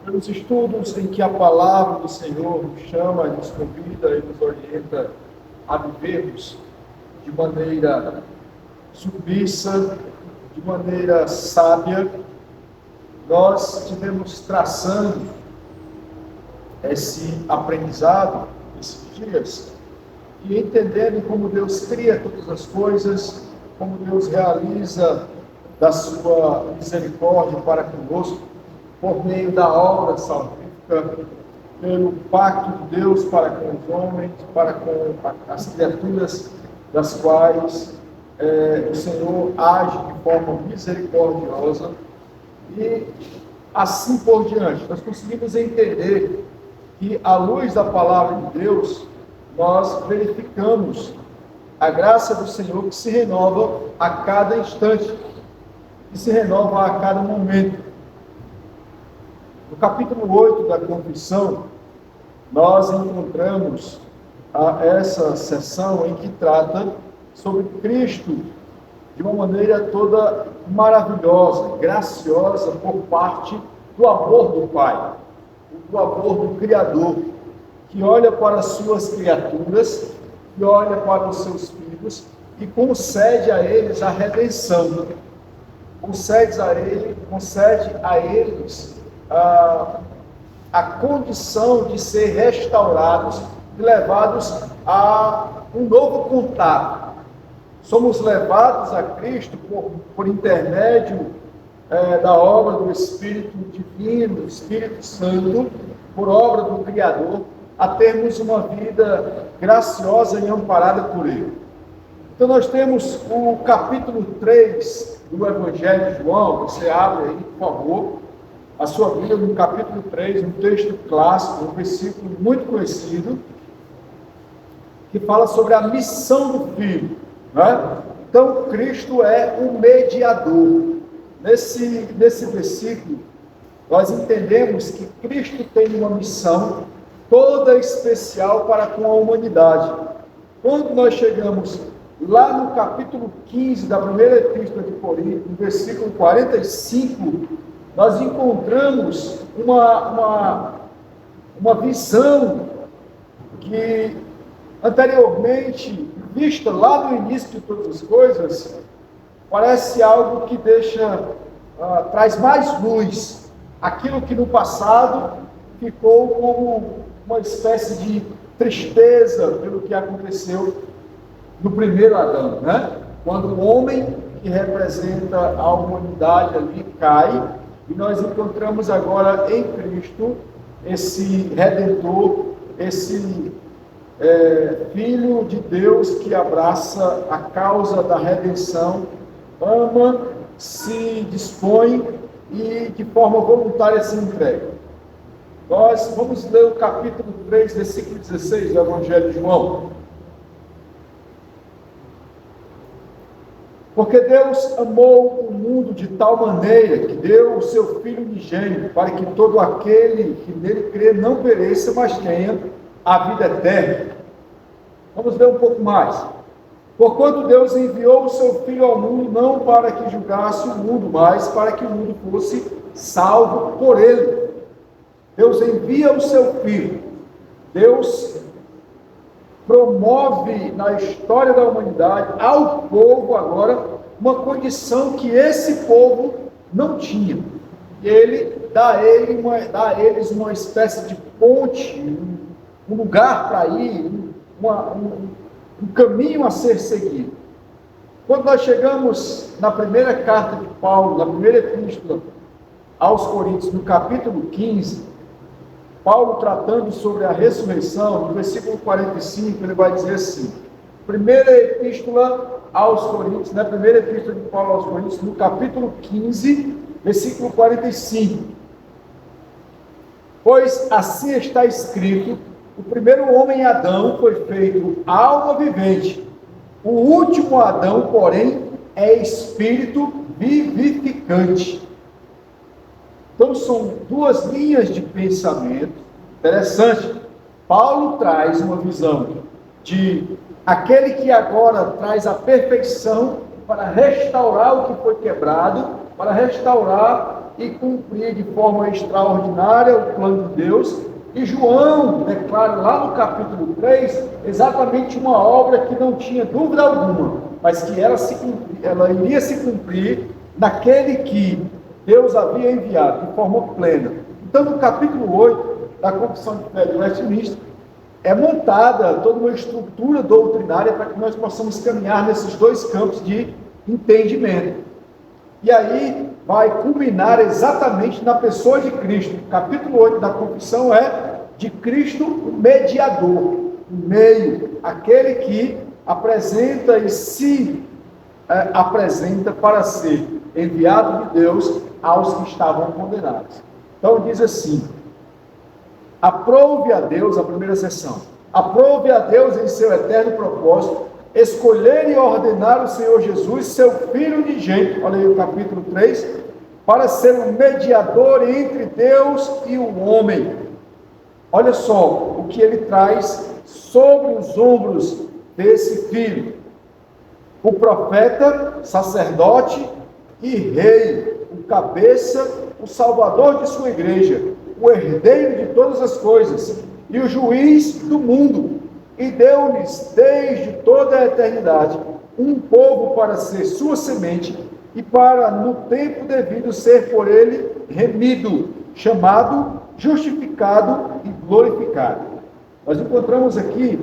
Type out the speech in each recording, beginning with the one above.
pelos estudos em que a palavra do Senhor nos chama, nos convida e nos orienta a vivermos de maneira submissa, de maneira sábia, nós estivemos traçando esse aprendizado esses dias e entendendo como Deus cria todas as coisas, como Deus realiza da sua misericórdia para conosco, por meio da obra salvífica, pelo pacto de Deus para com os homens, para com as criaturas das quais o Senhor age de forma misericordiosa, e assim por diante. Nós conseguimos entender que, à luz da palavra de Deus, nós verificamos a graça do Senhor que se renova a cada instante, que se renova a cada momento. No capítulo 8 da Confissão, nós encontramos essa seção em que trata sobre Cristo de uma maneira toda maravilhosa, graciosa, por parte do amor do Pai, do amor do Criador, que olha para as suas criaturas, que olha para os seus filhos e concede a eles a redenção, concede a eles a condição de ser restaurados e levados a um novo contato. Somos levados a Cristo por intermédio da obra do Espírito Divino, do Espírito Santo, por obra do Criador, a termos uma vida graciosa e amparada por Ele. Então nós temos o capítulo 3 do Evangelho de João. Você abre aí, por favor, a sua Bíblia no capítulo 3, um texto clássico, um versículo muito conhecido, que fala sobre a missão do Filho. Né? Então, Cristo é o mediador. Nesse versículo, nós entendemos que Cristo tem uma missão toda especial para com a humanidade. Quando nós chegamos lá no capítulo 15 da primeira epístola de Corinto, no versículo 45, nós encontramos uma visão que anteriormente, vista lá no início de todas as coisas, parece algo que traz mais luz. Aquilo que no passado ficou como uma espécie de tristeza pelo que aconteceu no primeiro Adão, né? Quando o homem, que representa a humanidade ali, cai, e nós encontramos agora em Cristo esse Redentor, esse Filho de Deus que abraça a causa da redenção, ama, se dispõe e de forma voluntária se entrega. Nós vamos ler o capítulo 3, versículo 16 do Evangelho de João. Porque Deus amou o mundo de tal maneira que deu o seu Filho unigênito, para que todo aquele que nele crê não pereça, mas tenha a vida eterna. Vamos ler um pouco mais. Porquanto Deus enviou o seu Filho ao mundo, não para que julgasse o mundo, mas para que o mundo fosse salvo por ele. Deus envia o seu Filho. Deus promove na história da humanidade ao povo agora uma condição que esse povo não tinha. Ele dá a eles uma espécie de ponte, um lugar para ir, um caminho a ser seguido. Quando nós chegamos na primeira carta de Paulo, na primeira epístola aos Coríntios, no capítulo 15, Paulo tratando sobre a ressurreição, no versículo 45, ele vai dizer assim, primeira epístola aos Coríntios, na primeira epístola de Paulo aos Coríntios, no capítulo 15, versículo 45. Pois assim está escrito, o primeiro homem, Adão, foi feito alma vivente. O último Adão, porém, é espírito vivificante. Então, são duas linhas de pensamento. Interessante. Paulo traz uma visão de aquele que agora traz a perfeição para restaurar o que foi quebrado, para restaurar e cumprir de forma extraordinária o plano de Deus. E João declara lá no capítulo 3 exatamente uma obra que não tinha dúvida alguma, mas que ela iria se cumprir naquele que Deus havia enviado de forma plena. Então, no capítulo 8 da Confissão de Fé de Westminster, é montada toda uma estrutura doutrinária para que nós possamos caminhar nesses dois campos de entendimento. E aí vai culminar exatamente na pessoa de Cristo. O capítulo 8 da Confissão é de Cristo, o mediador, o meio, aquele que apresenta e se apresenta para ser enviado de Deus aos que estavam condenados. Então diz assim: aprove a Deus, a primeira seção, aprove a Deus em seu eterno propósito, escolher e ordenar o Senhor Jesus, seu Filho unigênito, olha aí o capítulo 3, para ser um mediador entre Deus e o homem. Olha só o que ele traz sobre os ombros desse Filho: o profeta, sacerdote e rei, o cabeça, o salvador de sua igreja, o herdeiro de todas as coisas e o juiz do mundo, e deu-lhes desde toda a eternidade um povo para ser sua semente e para no tempo devido ser por ele remido, chamado, justificado e glorificado. Nós encontramos aqui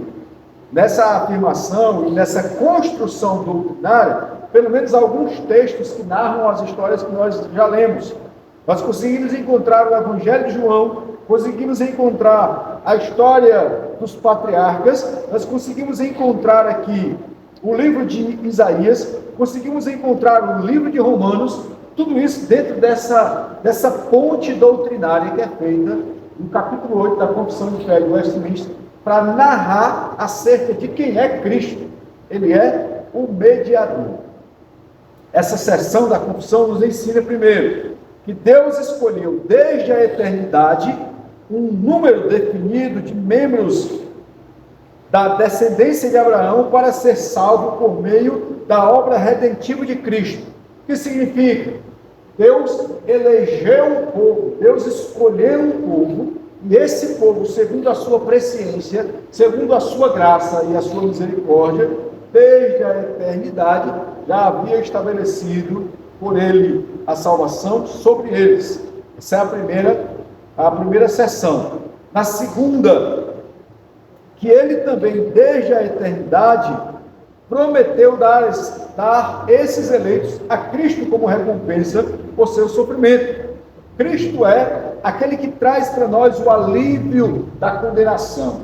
nessa afirmação e nessa construção doutrinária pelo menos alguns textos que narram as histórias que nós já lemos. Nós conseguimos encontrar o Evangelho de João, conseguimos encontrar a história dos patriarcas, nós conseguimos encontrar aqui o livro de Isaías, conseguimos encontrar o livro de Romanos, tudo isso dentro dessa ponte doutrinária que é feita no capítulo 8 da Confissão de Fé de Westminster, para narrar acerca de quem é Cristo. Ele é o mediador. Essa seção da Confissão nos ensina primeiro que Deus escolheu desde a eternidade um número definido de membros da descendência de Abraão para ser salvo por meio da obra redentiva de Cristo. O que significa? Deus elegeu um povo, Deus escolheu um povo, e esse povo, segundo a sua presciência, segundo a sua graça e a sua misericórdia, desde a eternidade, já havia estabelecido por ele a salvação sobre eles. Essa é a primeira seção. Na segunda, que ele também, desde a eternidade, prometeu dar esses eleitos a Cristo como recompensa por seu sofrimento. Cristo é aquele que traz para nós o alívio da condenação.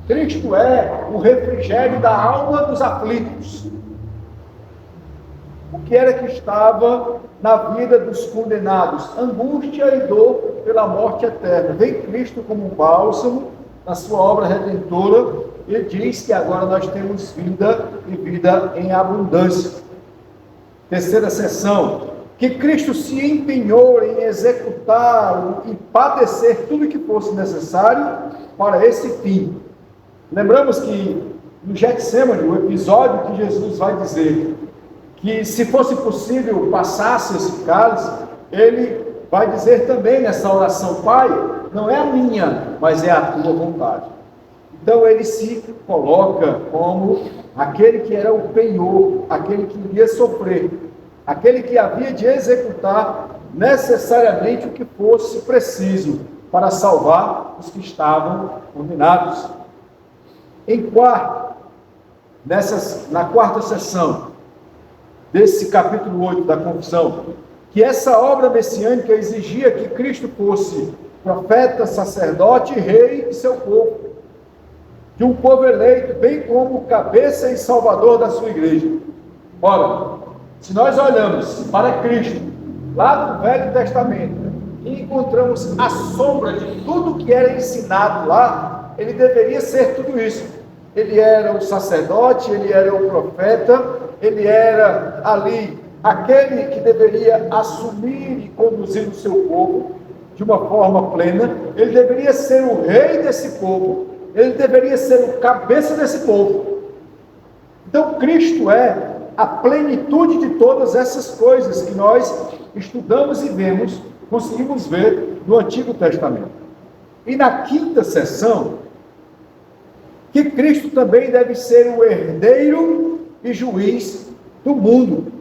Cristo é o refrigério da alma dos aflitos. O que era que estava na vida dos condenados? Angústia e dor pela morte eterna. Vem Cristo como um bálsamo na sua obra redentora e diz que agora nós temos vida e vida em abundância. Terceira seção, que Cristo se empenhou em executar e padecer tudo o que fosse necessário para esse fim. Lembramos que no Getsêmani, o episódio que Jesus vai dizer que se fosse possível passasse esse cálice, ele vai dizer também nessa oração: Pai, não é a minha, mas é a tua vontade. Então ele se coloca como aquele que era o penhor, aquele que iria sofrer, aquele que havia de executar necessariamente o que fosse preciso para salvar os que estavam condenados. Em quarto, na quarta sessão desse capítulo 8 da Confissão, que essa obra messiânica exigia que Cristo fosse profeta, sacerdote e rei de seu povo, de um povo eleito, bem como cabeça e salvador da sua igreja. Ora, se nós olhamos para Cristo, lá do Velho Testamento, e encontramos a sombra de tudo que era ensinado lá, ele deveria ser tudo isso. Ele era o sacerdote, ele era o profeta, ele era ali aquele que deveria assumir e conduzir o seu povo de uma forma plena. Ele deveria ser o rei desse povo, ele deveria ser o cabeça desse povo. Então Cristo é a plenitude de todas essas coisas que nós estudamos e vemos conseguimos ver no Antigo Testamento. E na quinta sessão, que Cristo também deve ser o herdeiro e juiz do mundo.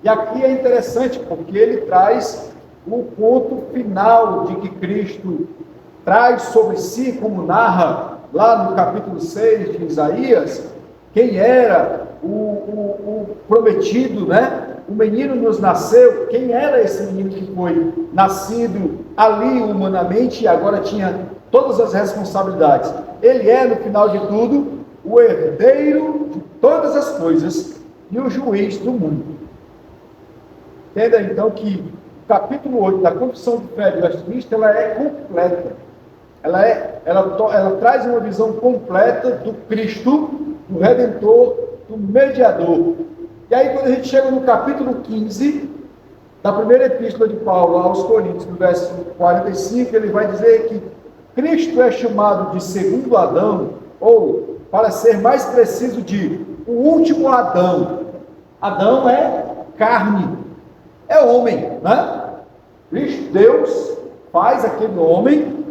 E aqui é interessante, porque ele traz o ponto final de que Cristo traz sobre si, como narra lá no capítulo 6 de Isaías, quem era o prometido, né? O menino nos nasceu, quem era esse menino que foi nascido ali humanamente e agora tinha todas as responsabilidades? Ele é, no final de tudo, o herdeiro de todas as coisas e o juiz do mundo. Entenda então que o capítulo 8 da Confissão de Fé de Westminster, ela é completa. Ela traz uma visão completa do Cristo, do Redentor, do Mediador. E aí, quando a gente chega no capítulo 15 da primeira epístola de Paulo aos Coríntios, no verso 45, ele vai dizer que Cristo é chamado de segundo Adão, ou, para ser mais preciso, de o último Adão. Adão é carne, é homem, né? Cristo, Deus, faz aquele homem,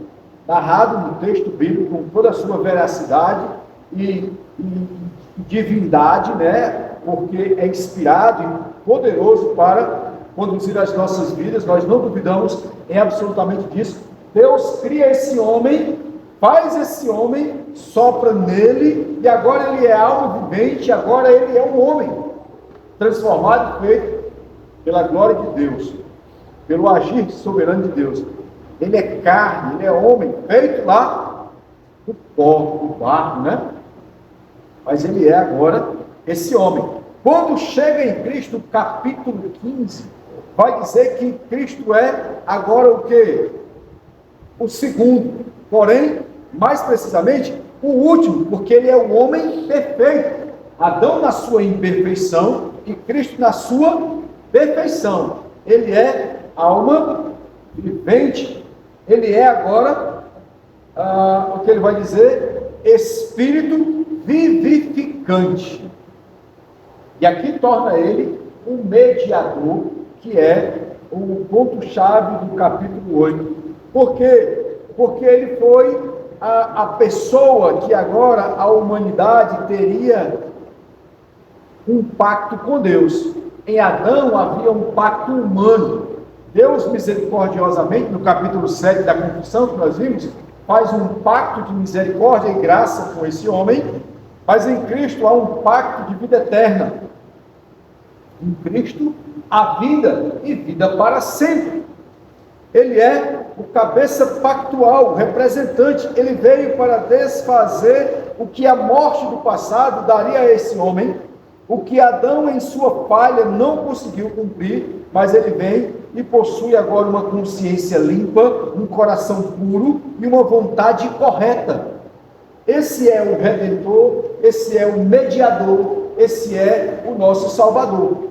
narrado no texto bíblico com toda a sua veracidade e divindade, né? Porque é inspirado e poderoso para conduzir as nossas vidas. Nós não duvidamos em absolutamente disso. Deus cria esse homem, faz esse homem, sopra nele, e agora ele é alma vivente, agora ele é um homem, transformado e feito pela glória de Deus, pelo agir soberano de Deus. Ele é carne, ele é homem, feito lá do pó, do barro, né? Mas ele é agora esse homem. Quando chega em Cristo, capítulo 15, vai dizer que Cristo é agora o quê? O segundo, porém, mais precisamente, o último, porque ele é o homem perfeito. Adão na sua imperfeição e Cristo na sua perfeição. Ele é alma vivente. Ele é agora, o que ele vai dizer? Espírito vivificante. E aqui torna ele um mediador, que é o ponto-chave do capítulo 8. Por quê? Porque ele foi a pessoa que agora a humanidade teria um pacto com Deus. Em Adão havia um pacto humano. Deus misericordiosamente, no capítulo 7 da Confissão que nós vimos, faz um pacto de misericórdia e graça com esse homem, mas em Cristo há um pacto de vida eterna. Em Cristo há vida e vida para sempre. Ele é o cabeça pactual, o representante. Ele veio para desfazer o que a morte do passado daria a esse homem, o que Adão em sua falha não conseguiu cumprir, mas ele vem e possui agora uma consciência limpa, um coração puro e uma vontade correta. Esse é o Redentor, esse é o Mediador, esse é o nosso Salvador.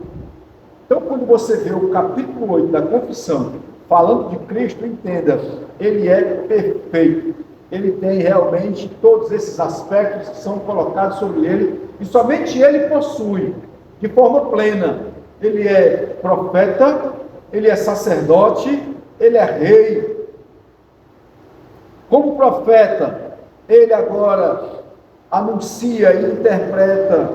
Então, quando você vê o capítulo 8 da Confissão, falando de Cristo, entenda, ele é perfeito. Ele tem realmente todos esses aspectos que são colocados sobre ele, e somente ele possui, de forma plena. Ele é profeta, ele é sacerdote, ele é rei. Como profeta, ele agora anuncia e interpreta,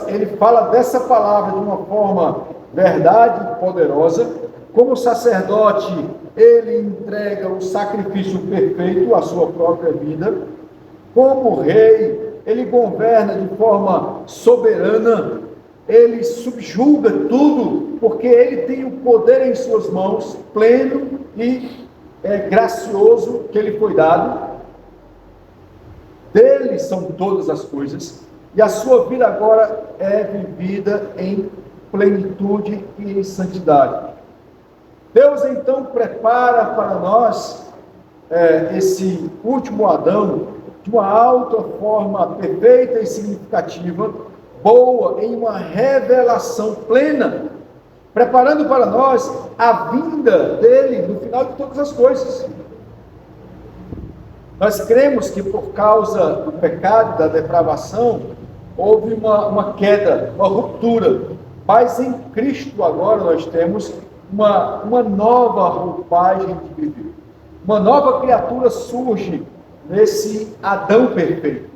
ele fala dessa palavra de uma forma verdade e poderosa. Como sacerdote, ele entrega o sacrifício perfeito, a sua própria vida. Como rei, ele governa de forma soberana, ele subjuga tudo, porque ele tem o poder em suas mãos, pleno e gracioso que ele foi dado. Dele são todas as coisas, e a sua vida agora é vivida em plenitude e em santidade. Deus então prepara para nós esse último Adão de uma alta forma perfeita e significativa, boa, em uma revelação plena, preparando para nós a vinda dele no final de todas as coisas. Nós cremos que por causa do pecado, da depravação, houve uma queda, uma ruptura, mas em Cristo agora nós temos uma nova roupagem de viver. Uma nova criatura surge nesse Adão perfeito,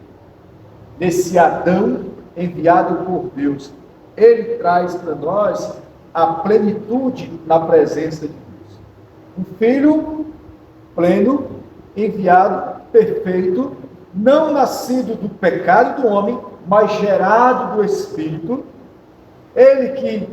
nesse Adão enviado por Deus. Ele traz para nós a plenitude na presença de Deus. Um filho pleno, enviado, perfeito, não nascido do pecado do homem, mas gerado do Espírito. Ele que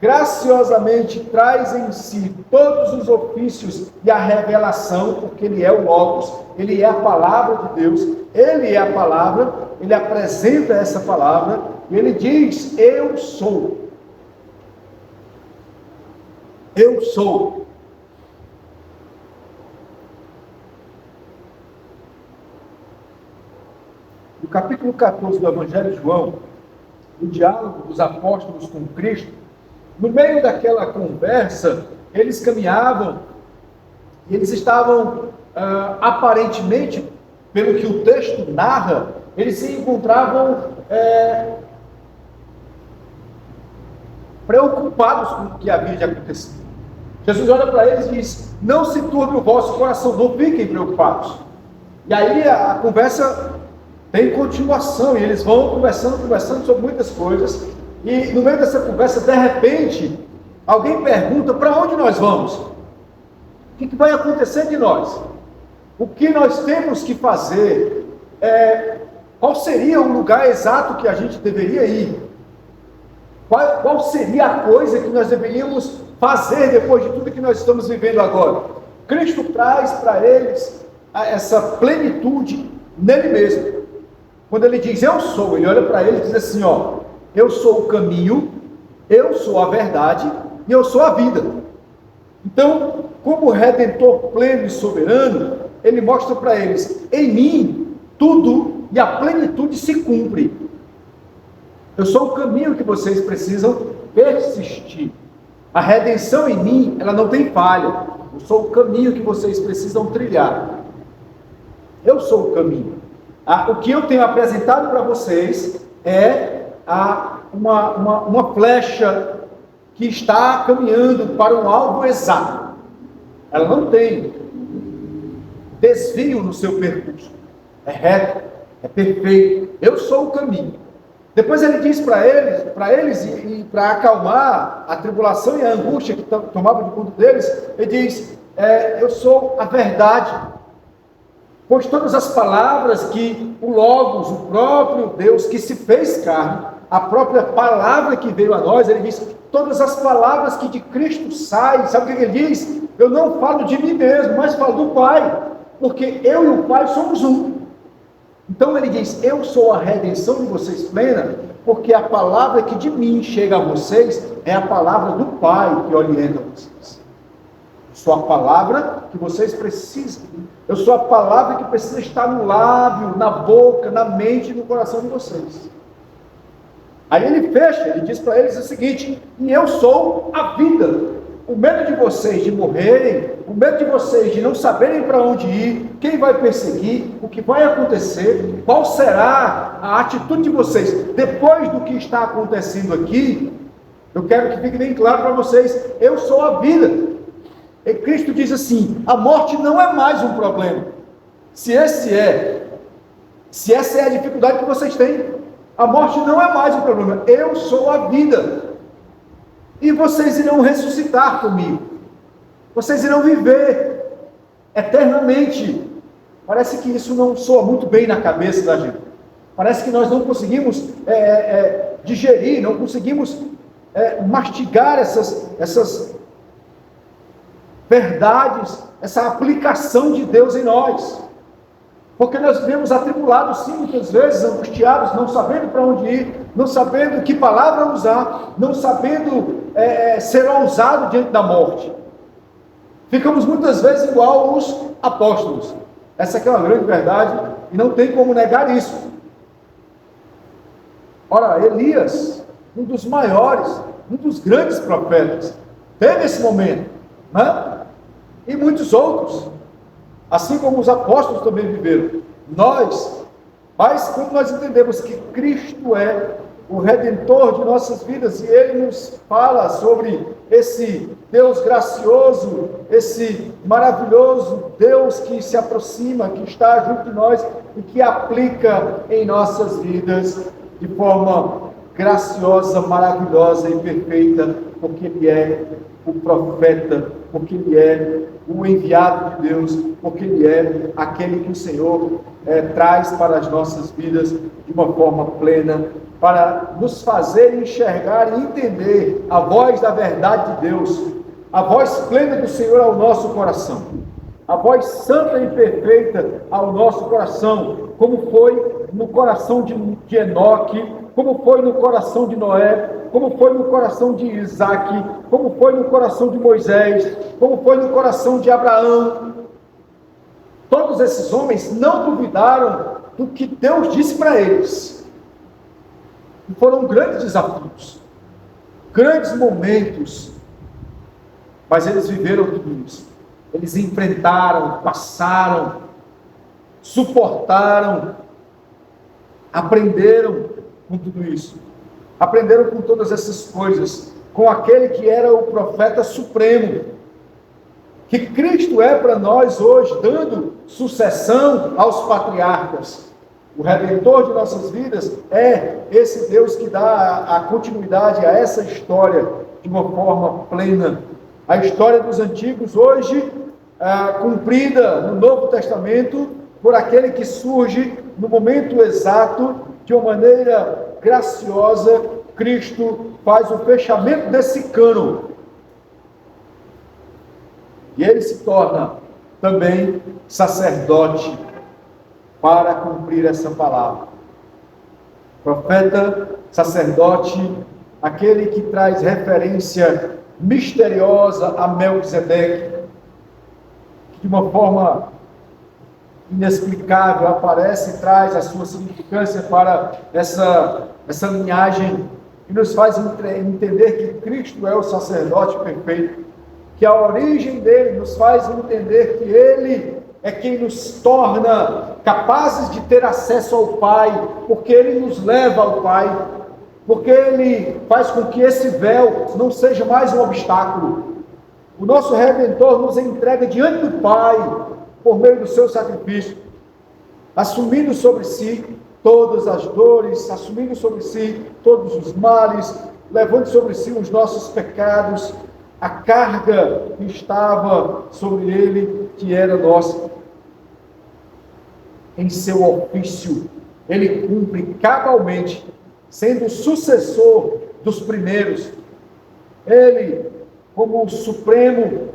graciosamente traz em si todos os ofícios e a revelação, porque ele é o Logos, ele é a palavra de Deus, ele é a palavra, ele apresenta essa palavra, e ele diz: eu sou. Eu sou. No capítulo 14 do Evangelho de João, o diálogo dos apóstolos com Cristo, no meio daquela conversa, eles caminhavam e eles estavam, aparentemente, pelo que o texto narra, eles se encontravam preocupados com o que havia de acontecer. Jesus olha para eles e diz: não se turbe o vosso coração, não fiquem preocupados. E aí a conversa tem continuação, e eles vão conversando sobre muitas coisas, e no meio dessa conversa, de repente, alguém pergunta: para onde nós vamos? O que vai acontecer de nós? O que nós temos que fazer? Qual seria o lugar exato que a gente deveria ir? Qual seria a coisa que nós deveríamos fazer depois de tudo que nós estamos vivendo agora? Cristo traz para eles essa plenitude nele mesmo. Quando ele diz: eu sou, ele olha para ele e diz assim: eu sou o caminho, eu sou a verdade e eu sou a vida. Então, como Redentor pleno e soberano, ele mostra para eles: em mim, tudo e a plenitude se cumpre. Eu sou o caminho que vocês precisam persistir. A redenção em mim, ela não tem falha. Eu sou o caminho que vocês precisam trilhar. Eu sou o caminho. O que eu tenho apresentado para vocês é uma flecha que está caminhando para um alvo exato. Ela não tem desvio no seu percurso. É reto, é perfeito. Eu sou o caminho. Depois ele diz para eles e para acalmar a tribulação e a angústia que tomava de conta deles, ele diz: eu sou a verdade. Pois todas as palavras que o Logos, o próprio Deus que se fez carne, a própria palavra que veio a nós, ele diz: todas as palavras que de Cristo saem, sabe o que ele diz? Eu não falo de mim mesmo, mas falo do Pai, porque eu e o Pai somos um. Então ele diz: eu sou a redenção de vocês plena, porque a palavra que de mim chega a vocês é a palavra do Pai que orienta vocês. Eu sou a palavra que vocês precisam. Eu sou a palavra que precisa estar no lábio, na boca, na mente e no coração de vocês. Aí ele fecha, ele diz para eles o seguinte: e eu sou a vida. O medo de vocês de morrerem, o medo de vocês de não saberem para onde ir, quem vai perseguir, o que vai acontecer, qual será a atitude de vocês depois do que está acontecendo aqui, eu quero que fique bem claro para vocês: eu sou a vida. E Cristo diz assim: a morte não é mais um problema. Se essa é a dificuldade que vocês têm, a morte não é mais um problema. Eu sou a vida. E vocês irão ressuscitar comigo. Vocês irão viver eternamente. Parece que isso não soa muito bem na cabeça da gente. Parece que nós não conseguimos digerir, não conseguimos mastigar essas verdades, essa aplicação de Deus em nós. Porque nós vivemos atribulados, sim, muitas vezes, angustiados, não sabendo para onde ir, não sabendo que palavra usar, não sabendo ser ousado diante da morte. Ficamos muitas vezes igual os apóstolos. Essa aqui é uma grande verdade e não tem como negar isso. Ora, Elias, um dos maiores, um dos grandes profetas, teve esse momento, né? E muitos outros, assim como os apóstolos também viveram. Mas quando nós entendemos que Cristo é o Redentor de nossas vidas, e ele nos fala sobre esse Deus gracioso, esse maravilhoso Deus que se aproxima, que está junto de nós e que aplica em nossas vidas de forma graciosa, maravilhosa e perfeita, porque Ele é o profeta, porque Ele é o enviado de Deus, porque Ele é aquele que o Senhor traz para as nossas vidas de uma forma plena, para nos fazer enxergar e entender a voz da verdade de Deus, a voz plena do Senhor ao nosso coração, a voz santa e perfeita ao nosso coração, como foi no coração de Enoque, como foi no coração de Noé, como foi no coração de Isaac, como foi no coração de Moisés, como foi no coração de Abraão. Todos esses homens não duvidaram do que Deus disse para eles. E foram grandes desafios, grandes momentos, mas eles viveram tudo isso. Eles enfrentaram, passaram, suportaram, aprenderam com tudo isso. Aprenderam com todas essas coisas, com aquele que era o profeta supremo, que Cristo é para nós hoje, dando sucessão aos patriarcas. O Redentor de nossas vidas é esse Deus que dá a continuidade a essa história de uma forma plena. A história dos antigos hoje, cumprida no Novo Testamento, por aquele que surge no momento exato, de uma maneira graciosa. Cristo faz o fechamento desse cano. E ele se torna também sacerdote para cumprir essa palavra. Profeta, sacerdote, aquele que traz referência misteriosa a Melquisedeque, que de uma forma inexplicável aparece e traz a sua significância para essa linhagem, e nos faz entender que Cristo é o sacerdote perfeito, que a origem dele nos faz entender que ele é quem nos torna capazes de ter acesso ao Pai, porque ele nos leva ao Pai, porque ele faz com que esse véu não seja mais um obstáculo. O nosso Redentor nos entrega diante do Pai, por meio do seu sacrifício, assumindo sobre si todas as dores, assumindo sobre si todos os males, levando sobre si os nossos pecados, a carga que estava sobre ele, que era nossa. Em seu ofício, ele cumpre cabalmente, sendo o sucessor dos primeiros. Ele, como o Supremo,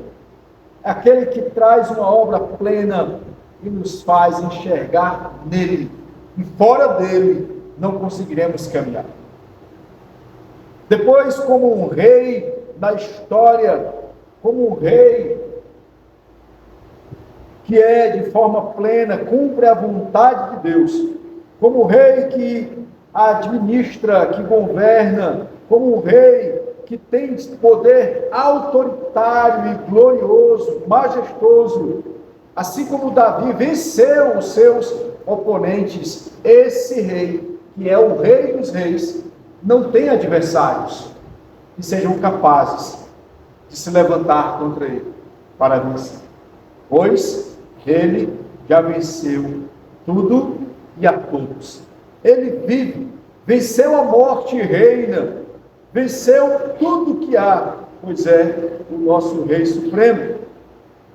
aquele que traz uma obra plena e nos faz enxergar nele, e fora dele não conseguiremos caminhar. Depois, como um rei na história, como um rei que é de forma plena, cumpre a vontade de Deus, como um rei que administra, que governa, como um rei que tem poder autoritário e glorioso, majestoso, assim como Davi venceu os seus oponentes. Esse rei, que é o rei dos reis, não tem adversários que sejam capazes de se levantar contra ele para vencer, pois ele já venceu tudo e a todos. Ele vive, venceu a morte e reina, venceu tudo que há, pois é o nosso Rei Supremo.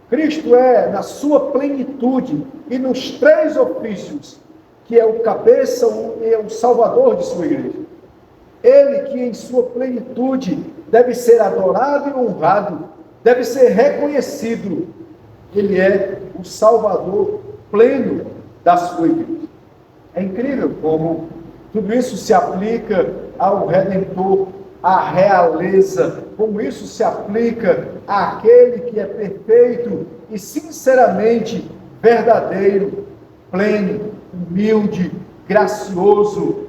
Cristo é, na sua plenitude e nos três ofícios, que é o cabeça e é o salvador de sua igreja. Ele que em sua plenitude deve ser adorado e honrado, deve ser reconhecido. Ele é o salvador pleno da sua igreja. É incrível como tudo isso se aplica ao Redentor, à realeza, como isso se aplica àquele que é perfeito e sinceramente verdadeiro, pleno, humilde, gracioso,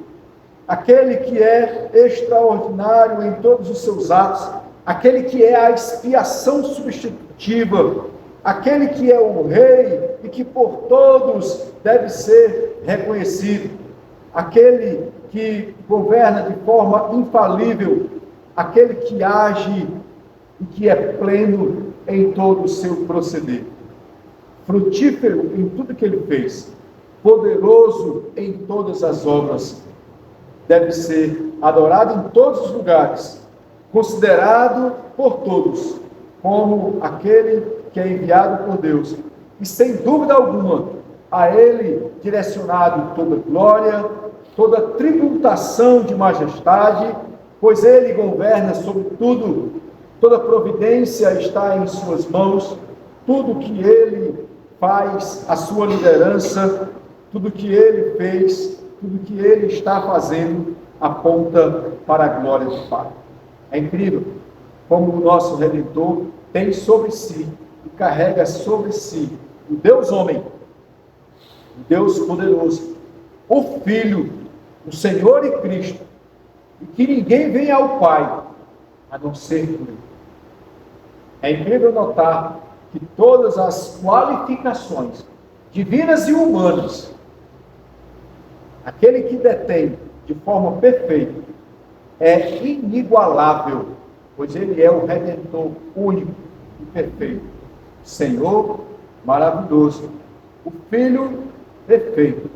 aquele que é extraordinário em todos os seus atos, aquele que é a expiação substitutiva, aquele que é o rei e que por todos deve ser reconhecido. aquele que governa de forma infalível, aquele que age e que é pleno em todo o seu proceder, frutífero em tudo que ele fez, poderoso em todas as obras, deve ser adorado em todos os lugares, considerado por todos como aquele que é enviado por Deus, e sem dúvida alguma, a ele direcionado toda glória, toda tributação de majestade, pois ele governa sobre tudo, toda providência está em suas mãos, tudo que ele faz, a sua liderança, tudo que ele fez, tudo que ele está fazendo, aponta para a glória do Pai. É incrível como o nosso Redentor tem sobre si e carrega sobre si o Deus homem, o Deus poderoso, o Filho, o Senhor e Cristo, e que ninguém vem ao Pai a não ser por ele. É incrível notar que todas as qualificações divinas e humanas, aquele que detém de forma perfeita, é inigualável, pois ele é o Redentor único e perfeito, Senhor maravilhoso, o Filho perfeito,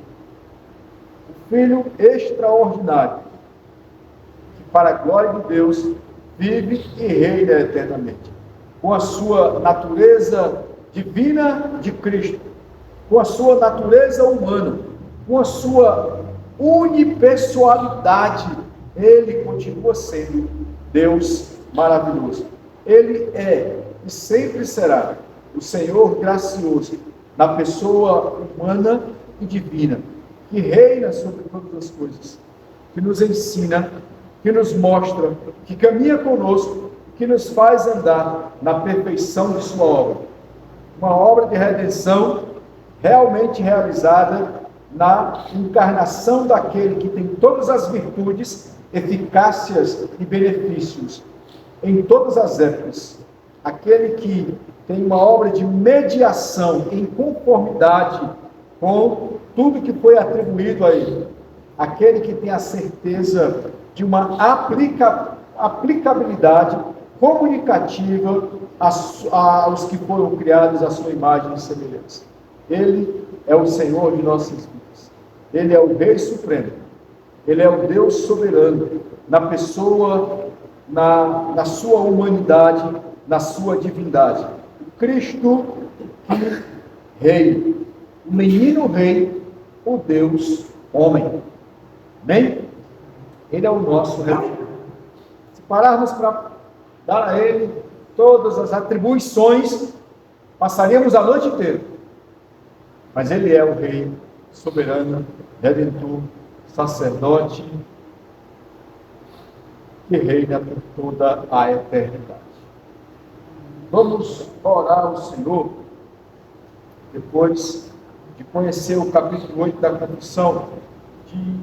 o Filho extraordinário, que para a glória de Deus vive e reina eternamente, com a sua natureza divina de Cristo, com a sua natureza humana, com a sua unipessoalidade, ele continua sendo Deus maravilhoso. Ele é e sempre será o Senhor gracioso, na pessoa humana e divina, que reina sobre todas as coisas, que nos ensina, que nos mostra, que caminha conosco, que nos faz andar na perfeição de sua obra. Uma obra de redenção realmente realizada na encarnação daquele que tem todas as virtudes, eficácias e benefícios em todas as épocas. Aquele que tem uma obra de mediação em conformidade com tudo que foi atribuído a ele. Aquele que tem a certeza de uma aplicabilidade comunicativa aos que foram criados à sua imagem e semelhança. Ele é o Senhor de nossas vidas. Ele é o Rei Supremo. Ele é o Deus soberano, na pessoa, na sua humanidade, na sua divindade. O Cristo Rei, o menino Rei, o Deus homem. Amém? Ele é o nosso Rei. Se pararmos para dar a Ele todas as atribuições, passaríamos a noite inteira. Mas Ele é o Rei soberano, redentor, sacerdote, que reina por toda a eternidade. Vamos orar ao Senhor, depois de conhecer o capítulo 8 da Confissão, de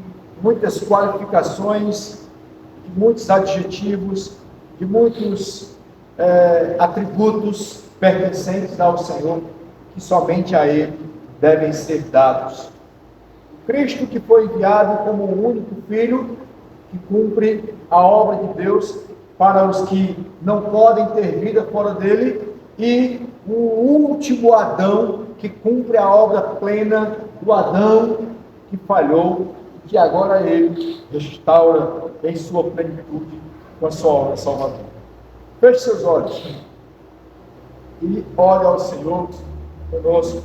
muitas qualificações, de muitos adjetivos, de muitos atributos pertencentes ao Senhor, que somente a Ele devem ser dados. O Cristo que foi enviado como o único Filho, que cumpre a obra de Deus para os que não podem ter vida fora dele, e o último Adão, que cumpre a obra plena do Adão que falhou, e que agora ele restaura em sua plenitude com a sua obra salvadora. Feche seus olhos e ore ao Senhor conosco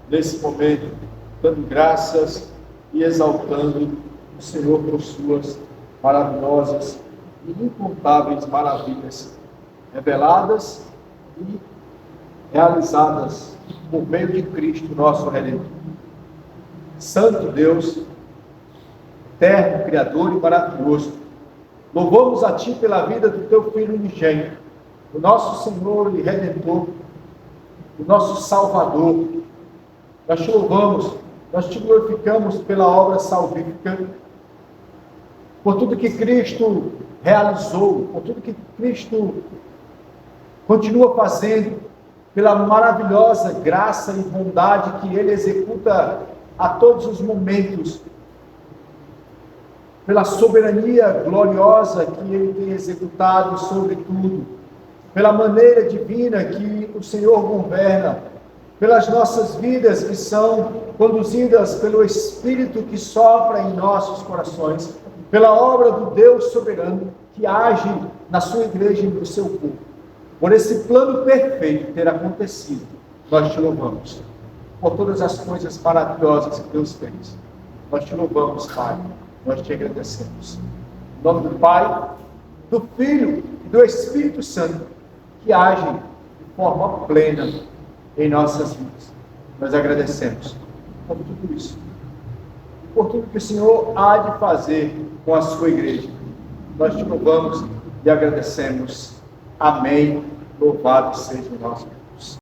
nesse momento, dando graças e exaltando o Senhor por suas maravilhosas e incontáveis maravilhas reveladas e realizadas por meio de Cristo, nosso Redentor. Santo Deus, eterno, Criador e maravilhoso, louvamos a Ti pela vida do Teu Filho unigênito, o nosso Senhor e Redentor, o nosso Salvador. Nós te louvamos, nós te glorificamos pela obra salvífica, por tudo que Cristo realizou, por tudo que Cristo continua fazendo, pela maravilhosa graça e bondade que Ele executa a todos os momentos, pela soberania gloriosa que Ele tem executado sobre tudo, pela maneira divina que o Senhor governa, pelas nossas vidas que são conduzidas pelo Espírito que sopra em nossos corações, pela obra do Deus soberano que age na sua igreja e no seu povo. Por esse plano perfeito ter acontecido, nós te louvamos. Por todas as coisas maravilhosas que Deus fez, nós te louvamos, Pai. Nós te agradecemos. Em nome do Pai, do Filho e do Espírito Santo, que agem de forma plena em nossas vidas. Nós agradecemos por tudo isso. Por tudo que o Senhor há de fazer com a sua igreja. Nós te louvamos e agradecemos. Amém. Louvado seja o nosso Deus.